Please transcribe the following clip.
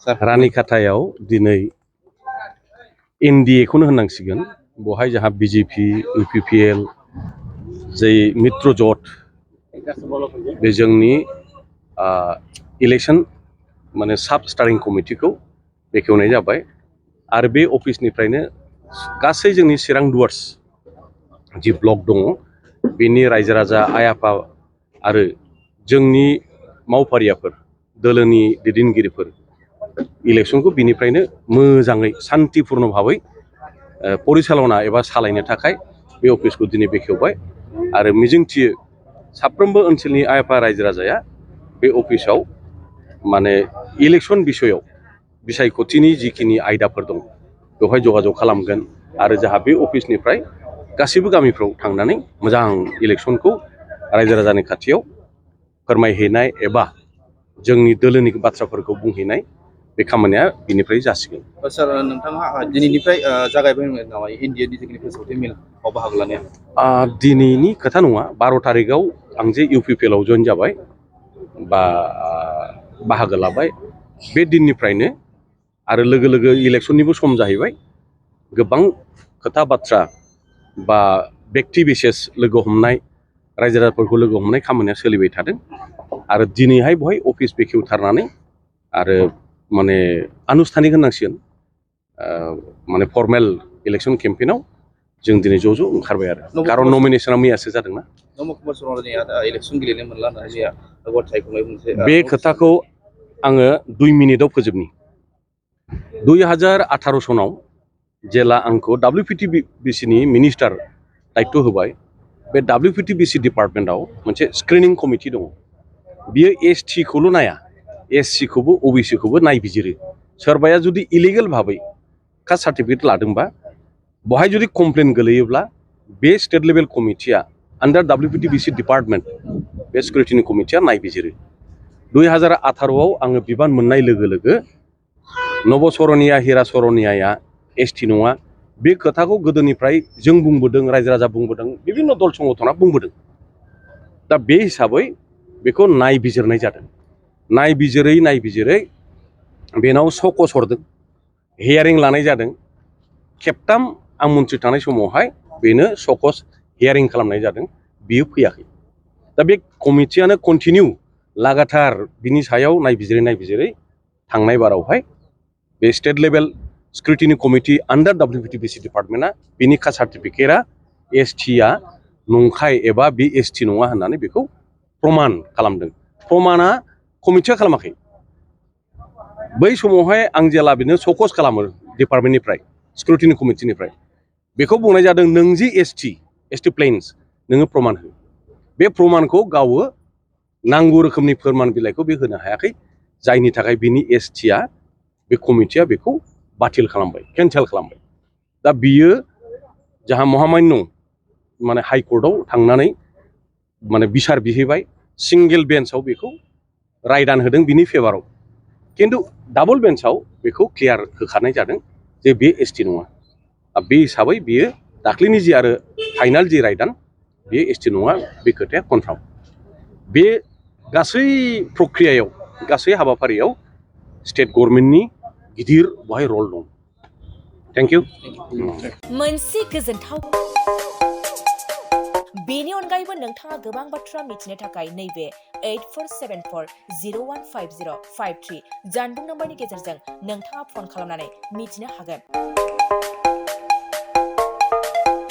रानिखाथायाव दिनै एनडिए खौनो होननांसिगोन बहाय जोंहा बिजेपि इउपिपिएल जै मित्रजोट बे जोंनि इलेक्शन माने साब स्टारिं कमिटिखौ बेखेवनाय जाबाय आरो बे अफिसनिफ्रायनो गासै जोंनि चिरां डुवार्स जि ब्लक दङ बेनि रायजो राजा आइ आफा आरो जोंनि मावफारियाफोर दोलोनि दैदेनगिरिफोर इलेक्शनखौ बिनिफ्रायनो मोजाङै शान्तिपूर्ण भाबै परिचालना एबा सालायनो थाखाय बे अफिसखौ दिनै बेखेवबाय आरो मिजिंथियो साफ्रोमबो ओनसोलनि आइ आफा रायजो राजाया बे अफिसाव माने इलेक्शन बिसयाव बिसायख'थिनि जिखिनि आयदाफोर दं बेवहाय जगाजग खालामगोन आरो जोंहा बे अफिसनिफ्राय गासैबो गामिफ्राव थांनानै मोजां इलेक्शनखौ रायजो राजानि खाथियाव फोरमायहैनाय एबा जोंनि दोलोनि बाथ्राफोरखौ बुंहैनाय बे खामानिया बिनिफ्राय जासिगोन। सार नोंथाङा दिनैनिफ्राय जागायबाय नामा इन्डियानि जिखिनि फोसावथाय मेलआव बाहागो लानाया? दिनैनि खोथा नङा 12 तारिखआव आं जे इउपिपिएलआव जइन जाबाय बा बाहागो लाबाय बे दिननिफ्रायनो आरो लोगो लोगो इलेक्शननिबो सम जाहैबाय गोबां खोथा बाथ्रा बा व्यक्ति बिसेस लोगो हमनाय रायजो राजाफोरखौ लोगो हमनाय खामानिया सोलिबाय थादों आरो दिनैहाय बहाय अफिस बेखेवथारनानै आरो माने आनुষ্ঠাनिक होननांसिगोन माने फर्मेल इलेक्शन केम्पेइनाव जों दिनै ज' ओंखारबाय आरो खारन नमिनेशना मैयासो जादोंना। बे खोथाखौ आङो 2 मिनिटाव फोजोबनि 2018 सनाव जेला आंखौ WPTBCनि मिनिस्टार दायित्व होबाय बे WPTBC डिपार्टमेन्टआव मोनसे स्क्रिनिं कमिटि दङ बियो ST खौल' नाया SC खौबो OBC खौबो नायबिजिरो सोरबाया जुदि इलिगेल भाबै कास्ट सार्टिफिकेट लादोंबा बहाय जुदि कमप्लेन गोलैयोब्ला बे स्टेट लेभेल कमिटिया आन्डार WPTBC डिपार्टमेन्ट बे स्क्रुटिनि कमिटिया नायबिजिरो 2018आव आङो बिबान मोननाय लोगो लोगो नबसरनिया हिरा सरनियाया ST नङा बे खोथाखौ गोदोनिफ्राय जों बुंबोदों रायजो राजा बुंबोदों बिभिन्न दल संगठना बुंबोदों दा बे हिसाबै बेखौ नायबिजिरनाय जादों नायबिजिरै बेनाव सकस हरदों हियारिं लानाय जादों खेबथाम आं मन्थ्रि थानाय समावहाय बेनो सकस हियारिं खालामनाय जादों बियो फैयाखै दा बे कमिटियानो कन्टिनिउ लागातार बिनि सायाव नायबिजिरै थांनाय बारावहाय बे स्टेट लेभेल स्क्रुटिनि कमिटि आन्डार WPTBC डिपार्टमेन्टआ बिनि कास्ट सार्टिफिकेटआ STआ नंखाय एबा बे ST नङा होननानै बेखौ प्रमान खालामदों प्रमाना कमिटिया खालामाखै बै समावहाय आं जेला बिनो सकस खालामो डिपार्टमेन्टनिफ्राय स्क्रुटिनि कमिटिनिफ्राय बेखौ बुंनाय जादों नों जि ST प्लेन्स नोङो प्रमान हो बे प्रमानखौ गावो नांगौ रोखोमनि फोरमान बिलाइखौ बे होनो हायाखै जायनि थाखाय बिनि STआ बे कमिटिया बेखौ बातिल खालामबाय केन्सेल खालामबाय दा बियो जाहा महामान्य माने हाइकर्टआव थांनानै माने बिसार बिहैबाय सिंगेल बेन्चआव बेखौ रायदान होदों बिनि फेभाराव किन्तु डाबल बेन्चआव बेखौ क्लियार होखानाय जादों जे बे ST नङा बे हिसाबै बियो दाख्लैनि जि आरो फाइनाल जि रायदान बे ST नङा बे खोथाया कनफार्म बे गासै प्रक्रियायाव गासै हाबाफारियाव स्टेट गभर्नमेन्टनि गिदिर बहाय रल दं। Thank you. मोनसे गोजोनथाव बेनि अनगायैबो नोंथाङा गोबां बाथ्रा मिथिनो थाखाय नैबे 8474015053 जानबुं नम्बरनि गेजेरजों नोंथाङा फन खालामनानै मिथिनो हागोन।